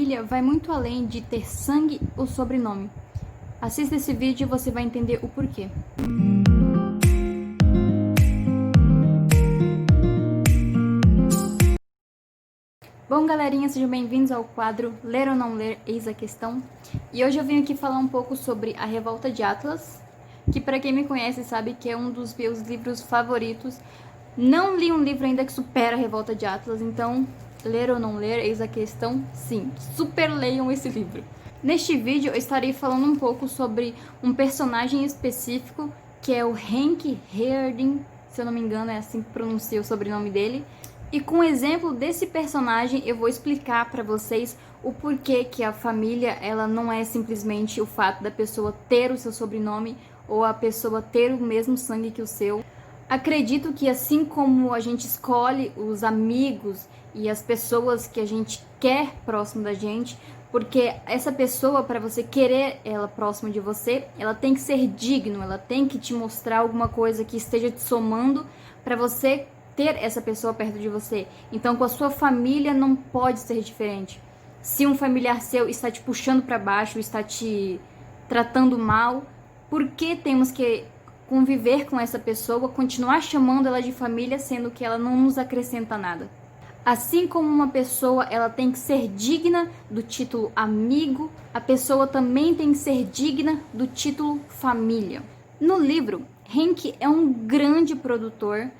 família vai muito além de ter sangue ou sobrenome. Assista esse vídeo e você vai entender o porquê. Bom, galerinha, sejam bem-vindos ao quadro Ler ou Não Ler, Eis a Questão. E hoje eu vim aqui falar um pouco sobre A Revolta de Atlas, que para quem me conhece sabe que é um dos meus livros favoritos. Não li um livro ainda que supera A Revolta de Atlas, então ler ou não ler, eis a questão, sim, super leiam esse livro. Neste vídeo eu estarei falando um pouco sobre um personagem específico, que é o Hank Heerding, se eu não me engano é assim que pronuncia o sobrenome dele. E com o exemplo desse personagem eu vou explicar para vocês o porquê que a família ela não é simplesmente o fato da pessoa ter o seu sobrenome ou a pessoa ter o mesmo sangue que o seu. Acredito que assim como a gente escolhe os amigos e as pessoas que a gente quer próximo da gente, porque essa pessoa, para você querer ela próximo de você, ela tem que ser digno, ela tem que te mostrar alguma coisa que esteja te somando para você ter essa pessoa perto de você. Então, com a sua família não pode ser diferente. Se um familiar seu está te puxando para baixo, está te tratando mal, por que temos que conviver com essa pessoa, continuar chamando ela de família, sendo que ela não nos acrescenta nada? Assim como uma pessoa ela tem que ser digna do título amigo, a pessoa também tem que ser digna do título família. No livro, Hank é um grande produtor.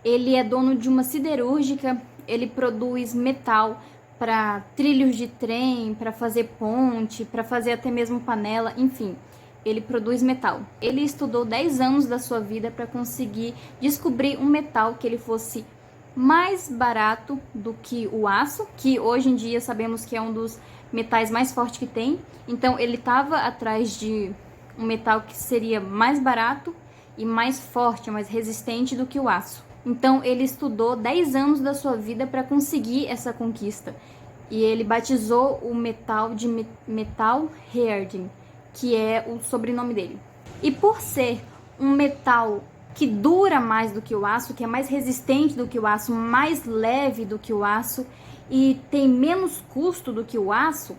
Ele é dono de uma siderúrgica, ele produz metal para trilhos de trem, para fazer ponte, para fazer até mesmo panela, enfim. Ele produz metal. Ele estudou 10 anos da sua vida para conseguir descobrir um metal que ele fosse mais barato do que o aço, que hoje em dia sabemos que é um dos metais mais fortes que tem. Então ele estava atrás de um metal que seria mais barato e mais forte, mais resistente do que o aço. Então ele estudou 10 anos da sua vida para conseguir essa conquista. E ele batizou o metal de Metal Heerding, que é o sobrenome dele. E por ser um metal que dura mais do que o aço, que é mais resistente do que o aço, mais leve do que o aço e tem menos custo do que o aço,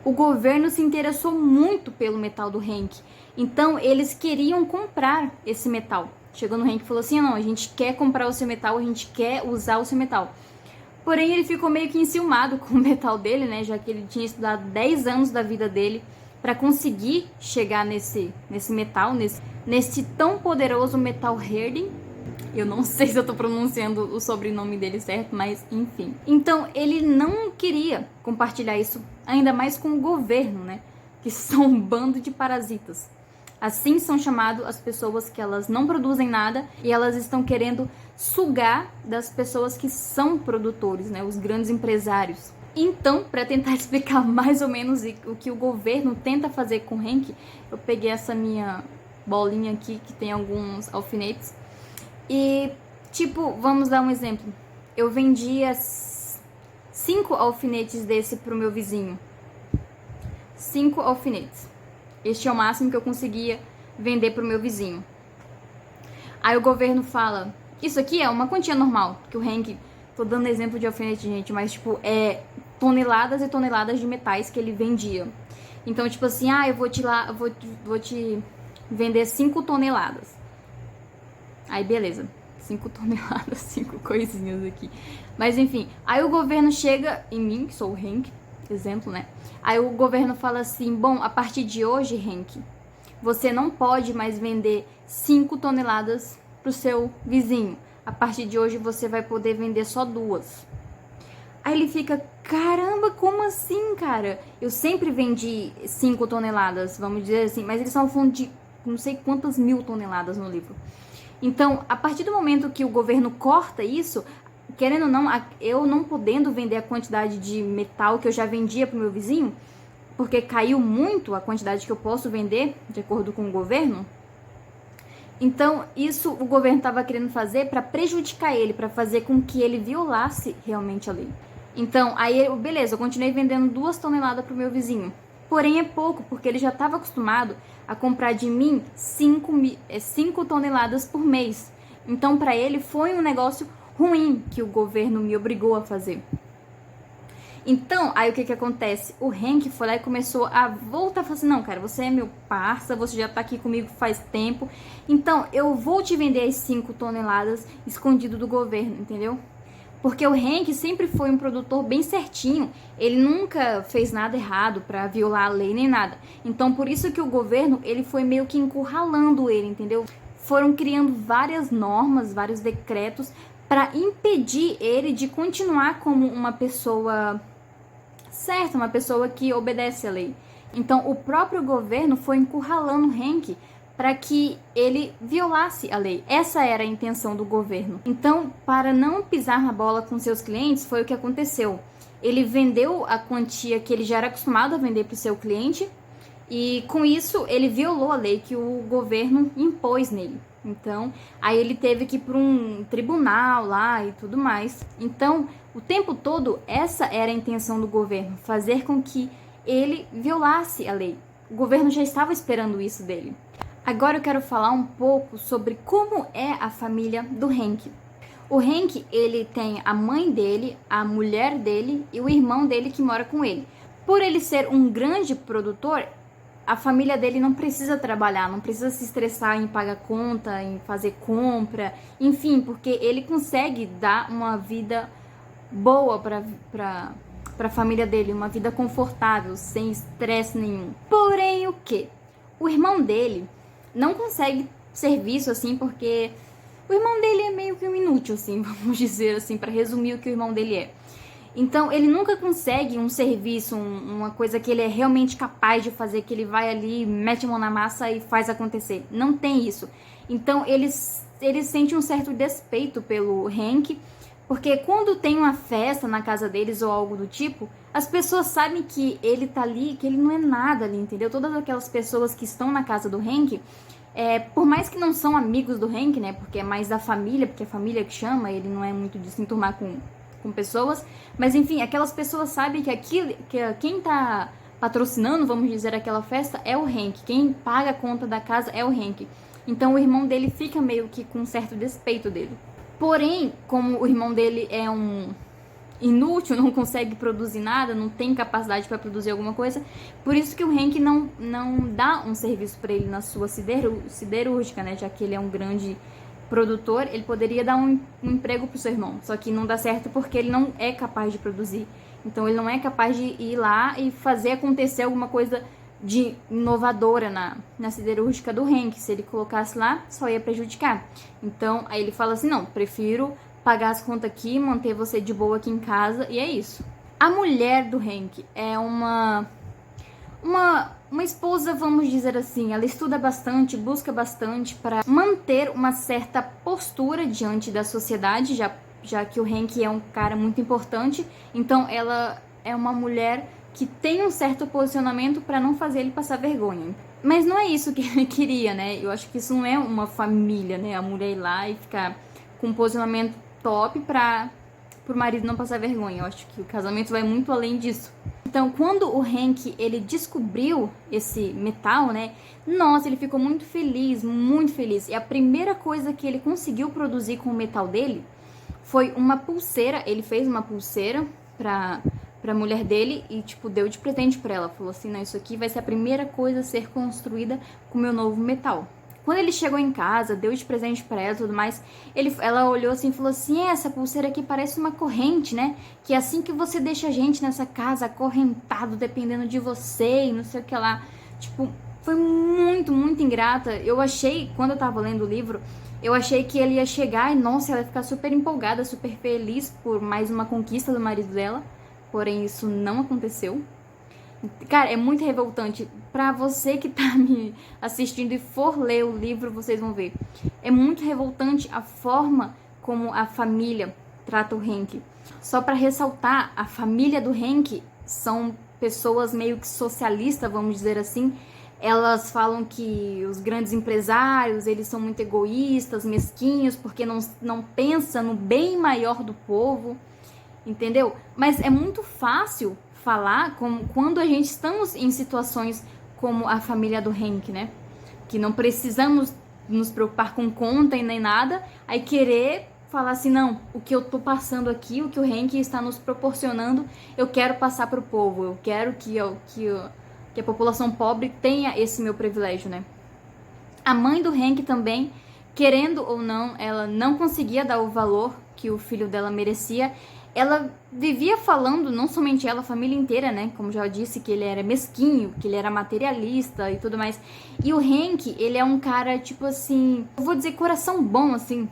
o governo se interessou muito pelo metal do Hank. Então eles queriam comprar esse metal. Chegou no Hank e falou assim, não, a gente quer comprar o seu metal, a gente quer usar o seu metal. Porém, ele ficou meio que enciumado com o metal dele, né? Já que ele tinha estudado 10 anos da vida dele para conseguir chegar nesse metal, nesse tão poderoso Metal Heerding. Eu não sei se eu tô pronunciando o sobrenome dele certo, mas enfim. Então, ele não queria compartilhar isso, ainda mais com o governo, né? Que são um bando de parasitas. Assim são chamadas as pessoas que elas não produzem nada e elas estão querendo sugar das pessoas que são produtores, né? Os grandes empresários. Então, para tentar explicar mais ou menos o que o governo tenta fazer com o Hank, eu peguei essa minha bolinha aqui que tem alguns alfinetes. E, tipo, vamos dar um exemplo. Eu vendia 5 alfinetes desse pro meu vizinho. 5 alfinetes. Este é o máximo que eu conseguia vender pro meu vizinho. Aí o governo fala, isso aqui é uma quantia normal, que o Hank, tô dando exemplo de alfinete, gente, mas tipo, é toneladas e toneladas de metais que ele vendia. Então, tipo assim, eu vou te vender 5 toneladas. Aí, beleza. 5 toneladas, 5 coisinhas aqui. Mas, enfim. Aí o governo chega em mim, que sou o Hank, exemplo, né? Aí o governo fala assim, bom, a partir de hoje, Hank, você não pode mais vender 5 toneladas pro seu vizinho. A partir de hoje, você vai poder vender só 2. Aí ele fica, caramba, como assim, cara? Eu sempre vendi 5 toneladas, vamos dizer assim, mas eles estavam falando de não sei quantas mil toneladas no livro. Então, a partir do momento que o governo corta isso, querendo ou não, eu não podendo vender a quantidade de metal que eu já vendia pro meu vizinho, porque caiu muito a quantidade que eu posso vender, de acordo com o governo. Então, isso o governo estava querendo fazer para prejudicar ele, para fazer com que ele violasse realmente a lei. Então, aí, beleza, eu continuei vendendo 2 toneladas pro meu vizinho. Porém, é pouco, porque ele já estava acostumado a comprar de mim 5 toneladas por mês. Então, para ele, foi um negócio ruim que o governo me obrigou a fazer. Então, aí o que acontece? O Hank foi lá e começou a voltar, falou assim, não, cara, você é meu parça, você já tá aqui comigo faz tempo, então eu vou te vender as 5 toneladas escondido do governo, entendeu? Porque o Hank sempre foi um produtor bem certinho, ele nunca fez nada errado pra violar a lei nem nada. Então, por isso que o governo, ele foi meio que encurralando ele, entendeu? Foram criando várias normas, vários decretos para impedir ele de continuar como uma pessoa certa, uma pessoa que obedece à lei. Então, o próprio governo foi encurralando Hank para que ele violasse a lei. Essa era a intenção do governo. Então, para não pisar na bola com seus clientes, foi o que aconteceu. Ele vendeu a quantia que ele já era acostumado a vender para o seu cliente e, com isso, ele violou a lei que o governo impôs nele. Então, aí ele teve que ir para um tribunal lá e tudo mais. Então, o tempo todo, essa era a intenção do governo, fazer com que ele violasse a lei. O governo já estava esperando isso dele. Agora eu quero falar um pouco sobre como é a família do Hank. O Hank, ele tem a mãe dele, a mulher dele e o irmão dele que mora com ele. Por ele ser um grande produtor, a família dele não precisa trabalhar, não precisa se estressar em pagar conta, em fazer compra, enfim, porque ele consegue dar uma vida boa para a família dele, uma vida confortável, sem estresse nenhum. Porém, o que? O irmão dele não consegue serviço, assim, porque o irmão dele é meio que um inútil, assim, vamos dizer assim, para resumir o que o irmão dele é. Então, ele nunca consegue um serviço, uma coisa que ele é realmente capaz de fazer, que ele vai ali, mete a mão na massa e faz acontecer. Não tem isso. Então, ele sente um certo despeito pelo Hank, porque quando tem uma festa na casa deles ou algo do tipo, as pessoas sabem que ele tá ali, que ele não é nada ali, entendeu? Todas aquelas pessoas que estão na casa do Hank, por mais que não são amigos do Hank, né? Porque é mais da família, porque é a família que chama, ele não é muito de se enturmar com pessoas. Mas enfim, aquelas pessoas sabem que quem tá patrocinando, vamos dizer, aquela festa é o Hank. Quem paga a conta da casa é o Hank. Então o irmão dele fica meio que com um certo despeito dele. Porém, como o irmão dele é um inútil, não consegue produzir nada, não tem capacidade para produzir alguma coisa, por isso que o Hank não dá um serviço para ele na sua siderúrgica, né? Já que ele é um grande produtor, ele poderia dar um emprego pro seu irmão, só que não dá certo porque ele não é capaz de produzir. Então ele não é capaz de ir lá e fazer acontecer alguma coisa de inovadora na siderúrgica do Hank. Se ele colocasse lá, só ia prejudicar. Então aí ele fala assim, não, prefiro pagar as contas aqui, manter você de boa aqui em casa, e é isso. A mulher do Hank é uma esposa, vamos dizer assim. Ela estuda bastante, busca bastante para manter uma certa postura diante da sociedade, já que o Hank é um cara muito importante. Então ela é uma mulher que tem um certo posicionamento para não fazer ele passar vergonha. Mas não é isso que ele queria, né? Eu acho que isso não é uma família, né? A mulher ir lá e ficar com um posicionamento top para o marido não passar vergonha. Eu acho que o casamento vai muito além disso. Então, quando o Hank, ele descobriu esse metal, né? Nossa, ele ficou muito feliz, muito feliz. E a primeira coisa que ele conseguiu produzir com o metal dele foi uma pulseira. Ele fez uma pulseira pra mulher dele e, tipo, deu de presente pra ela. Falou assim, não, isso aqui vai ser a primeira coisa a ser construída com o meu novo metal. Quando ele chegou em casa, deu de presente pra ela e tudo mais, ela olhou assim e falou assim, essa pulseira aqui parece uma corrente, né? Que é assim que você deixa a gente nessa casa acorrentado, dependendo de você e não sei o que lá. Tipo, foi muito, muito ingrata. Eu achei, quando eu tava lendo o livro, eu achei que ele ia chegar e, nossa, ela ia ficar super empolgada, super feliz por mais uma conquista do marido dela. Porém, isso não aconteceu. Cara, é muito revoltante. Pra você que tá me assistindo e for ler o livro, vocês vão ver. É muito revoltante a forma como a família trata o Hank. Só pra ressaltar, a família do Hank são pessoas meio que socialistas, vamos dizer assim. Elas falam que os grandes empresários, eles são muito egoístas, mesquinhos, porque não pensam no bem maior do povo, entendeu? Mas é muito fácil falar como quando a gente estamos em situações como a família do Hank, né? Que não precisamos nos preocupar com conta e nem nada, aí querer falar assim, não, o que eu tô passando aqui, o que o Hank está nos proporcionando, eu quero passar pro povo, eu quero que a população pobre tenha esse meu privilégio, né? A mãe do Hank também, querendo ou não, ela não conseguia dar o valor que o filho dela merecia. Ela vivia falando, não somente ela, a família inteira, né? Como já disse, que ele era mesquinho, que ele era materialista e tudo mais. E o Hank, ele é um cara, tipo assim, eu vou dizer coração bom, assim.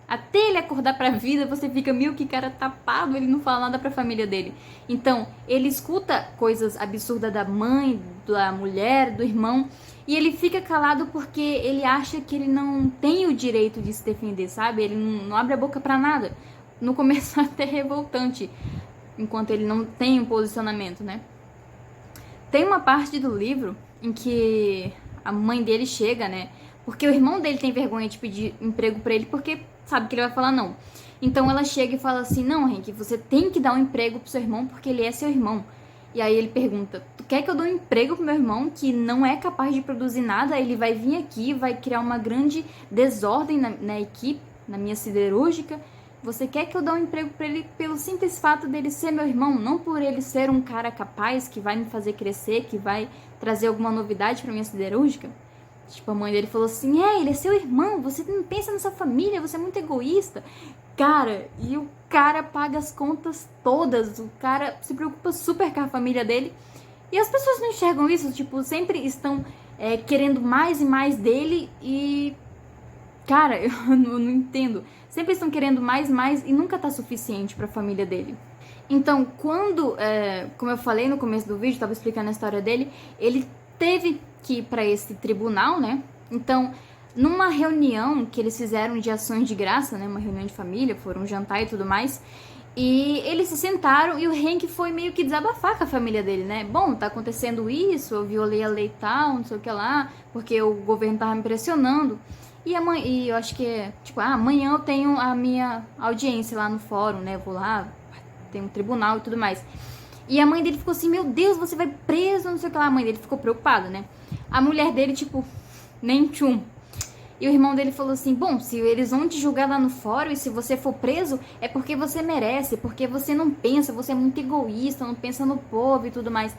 Até ele acordar pra vida, você fica meio que cara tapado, ele não fala nada pra família dele. Então, ele escuta coisas absurdas da mãe, da mulher, do irmão, e ele fica calado porque ele acha que ele não tem o direito de se defender, sabe? Ele não abre a boca pra nada. No começo até revoltante, enquanto ele não tem um posicionamento, né? Tem uma parte do livro em que a mãe dele chega, né? Porque o irmão dele tem vergonha de pedir emprego pra ele, porque sabe que ele vai falar não. Então ela chega e fala assim, não, Hank, você tem que dar um emprego pro seu irmão, porque ele é seu irmão. E aí ele pergunta, tu quer que eu dê um emprego pro meu irmão, que não é capaz de produzir nada? Ele vai vir aqui, vai criar uma grande desordem na equipe, na minha siderúrgica. Você quer que eu dê um emprego pra ele pelo simples fato dele ser meu irmão, não por ele ser um cara capaz, que vai me fazer crescer, que vai trazer alguma novidade pra minha siderúrgica? Tipo, a mãe dele falou assim, ele é seu irmão, você não pensa nessa família, você é muito egoísta. Cara, e o cara paga as contas todas, o cara se preocupa super com a família dele. E as pessoas não enxergam isso, tipo, sempre estão querendo mais e mais dele e... Cara, eu não entendo. Sempre estão querendo mais e nunca tá suficiente pra família dele. Então, quando, como eu falei no começo do vídeo, tava explicando a história dele, ele teve que ir pra esse tribunal, né? Então, numa reunião que eles fizeram de ações de graça, né? Uma reunião de família, foram jantar e tudo mais. E eles se sentaram e o Hank foi meio que desabafar com a família dele, né? Bom, tá acontecendo isso, eu violei a lei e tal, não sei o que lá, porque o governo tava me pressionando. E eu acho que tipo, amanhã eu tenho a minha audiência lá no fórum, né? Eu vou lá, tem um tribunal e tudo mais. E a mãe dele ficou assim, meu Deus, você vai preso, não sei o que lá. A mãe dele ficou preocupada, né? A mulher dele, tipo, nem tchum. E o irmão dele falou assim, bom, se eles vão te julgar lá no fórum e se você for preso, é porque você merece, porque você não pensa, você é muito egoísta, não pensa no povo e tudo mais.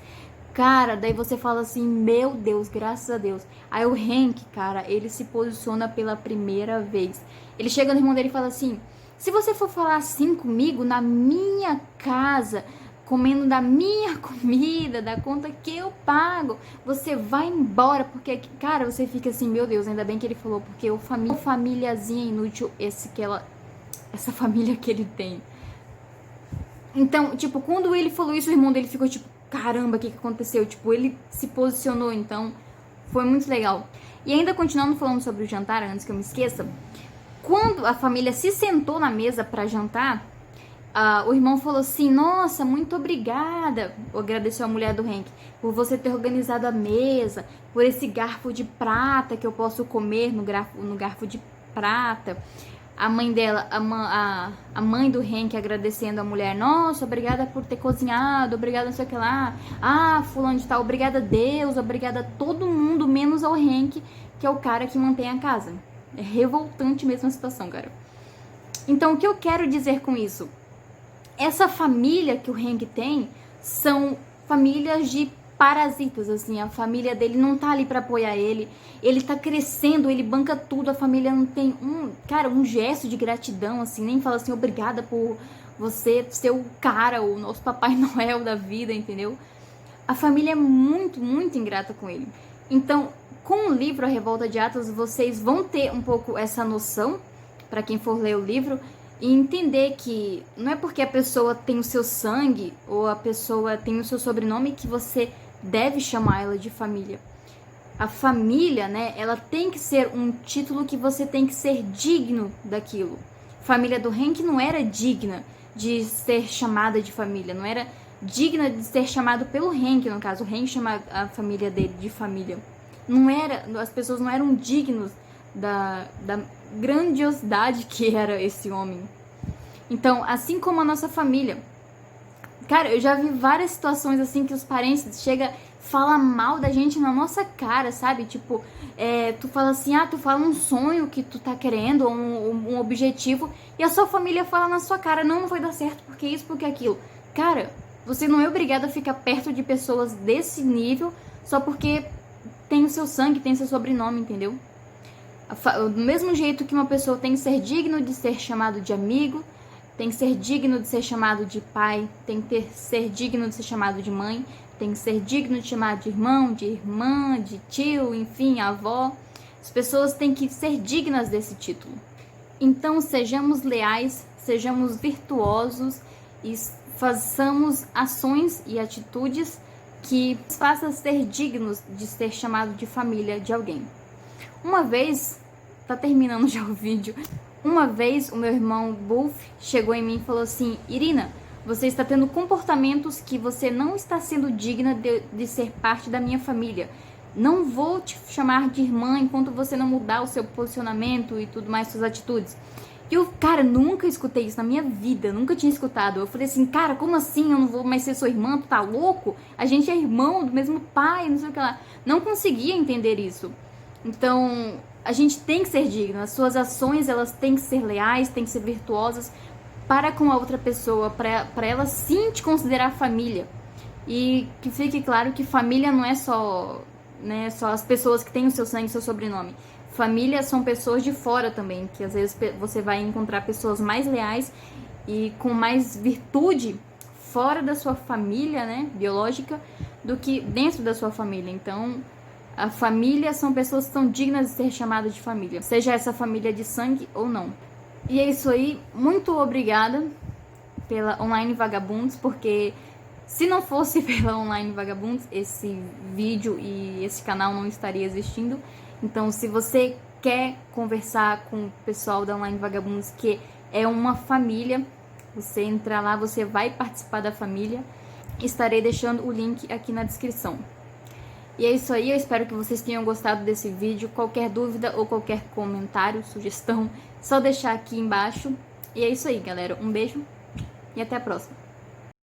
Cara, daí você fala assim, meu Deus, graças a Deus. Aí o Hank, cara, ele se posiciona pela primeira vez. Ele chega no irmão dele e fala assim, se você for falar assim comigo, na minha casa, comendo da minha comida, da conta que eu pago, você vai embora, porque, cara, você fica assim, meu Deus, ainda bem que ele falou, porque o famíliazinha inútil, essa família que ele tem. Então, tipo, quando ele falou isso, o irmão dele ficou tipo, caramba, o que aconteceu? Tipo, ele se posicionou, então foi muito legal. E ainda continuando falando sobre o jantar, antes que eu me esqueça, quando a família se sentou na mesa pra jantar, o irmão falou assim, nossa, muito obrigada, agradeceu a mulher do Hank, por você ter organizado a mesa, por esse garfo de prata que eu posso comer no garfo de prata. A mãe dela, a mãe do Hank agradecendo a mulher, nossa, obrigada por ter cozinhado, obrigada não sei o que lá, fulano de tal, obrigada a Deus, obrigada a todo mundo, menos ao Hank, que é o cara que mantém a casa. É revoltante mesmo a situação, cara. Então, o que eu quero dizer com isso? Essa família que o Hank tem são famílias de parasitas, assim, a família dele não tá ali pra apoiar ele tá crescendo, ele banca tudo, a família não tem um gesto de gratidão, assim, nem fala assim, obrigada por você ser o cara, o nosso Papai Noel da vida, entendeu? A família é muito, muito ingrata com ele. Então, com o livro A Revolta de Atlas, vocês vão ter um pouco essa noção, pra quem for ler o livro, e entender que não é porque a pessoa tem o seu sangue ou a pessoa tem o seu sobrenome que você deve chamar ela de família. A família, né, ela tem que ser um título que você tem que ser digno daquilo. A família do Hank não era digna de ser chamada de família, não era digna de ser chamado pelo Hank, no caso, o Hank chama a família dele de família. Não era, as pessoas não eram dignos da grandiosidade que era esse homem. Então, assim como a nossa família, cara, eu já vi várias situações assim que os parentes chegam fala mal da gente na nossa cara, sabe? Tipo, tu fala assim, tu fala um sonho que tu tá querendo, ou um objetivo, e a sua família fala na sua cara, não vai dar certo, porque isso, porque aquilo. Cara, você não é obrigado a ficar perto de pessoas desse nível só porque tem o seu sangue, tem o seu sobrenome, entendeu? Do mesmo jeito que uma pessoa tem que ser digno de ser chamado de amigo, tem que ser digno de ser chamado de pai, tem que ser digno de ser chamado de mãe, tem que ser digno de chamar de irmão, de irmã, de tio, enfim, avó. As pessoas têm que ser dignas desse título. Então, sejamos leais, sejamos virtuosos e façamos ações e atitudes que nos façam ser dignos de ser chamado de família de alguém. Uma vez, tá terminando já o vídeo, uma vez o meu irmão Bulf chegou em mim e falou assim: Irina, você está tendo comportamentos que você não está sendo digna de ser parte da minha família. Não vou te chamar de irmã enquanto você não mudar o seu posicionamento e tudo mais, suas atitudes. E eu, cara, nunca escutei isso na minha vida, nunca tinha escutado. Eu falei assim, cara, como assim eu não vou mais ser sua irmã? Tu tá louco? A gente é irmão do mesmo pai, não sei o que lá. Não conseguia entender isso. Então, a gente tem que ser digno. As suas ações, elas têm que ser leais, têm que ser virtuosas para com a outra pessoa, para ela sim te considerar família. E que fique claro que família não é só, né, só as pessoas que têm o seu sangue e seu sobrenome. Família são pessoas de fora também, que às vezes você vai encontrar pessoas mais leais e com mais virtude fora da sua família, né, biológica, do que dentro da sua família. Então, a família são pessoas que são dignas de ser chamadas de família, seja essa família de sangue ou não. E é isso aí, muito obrigada pela Online Vagabundos, porque se não fosse pela Online Vagabundos, esse vídeo e esse canal não estaria existindo. Então, se você quer conversar com o pessoal da Online Vagabundos, que é uma família, você entra lá, você vai participar da família. Estarei deixando o link aqui na descrição. E é isso aí, eu espero que vocês tenham gostado desse vídeo. Qualquer dúvida ou qualquer comentário, sugestão, só deixar aqui embaixo. E é isso aí, galera. Um beijo e até a próxima.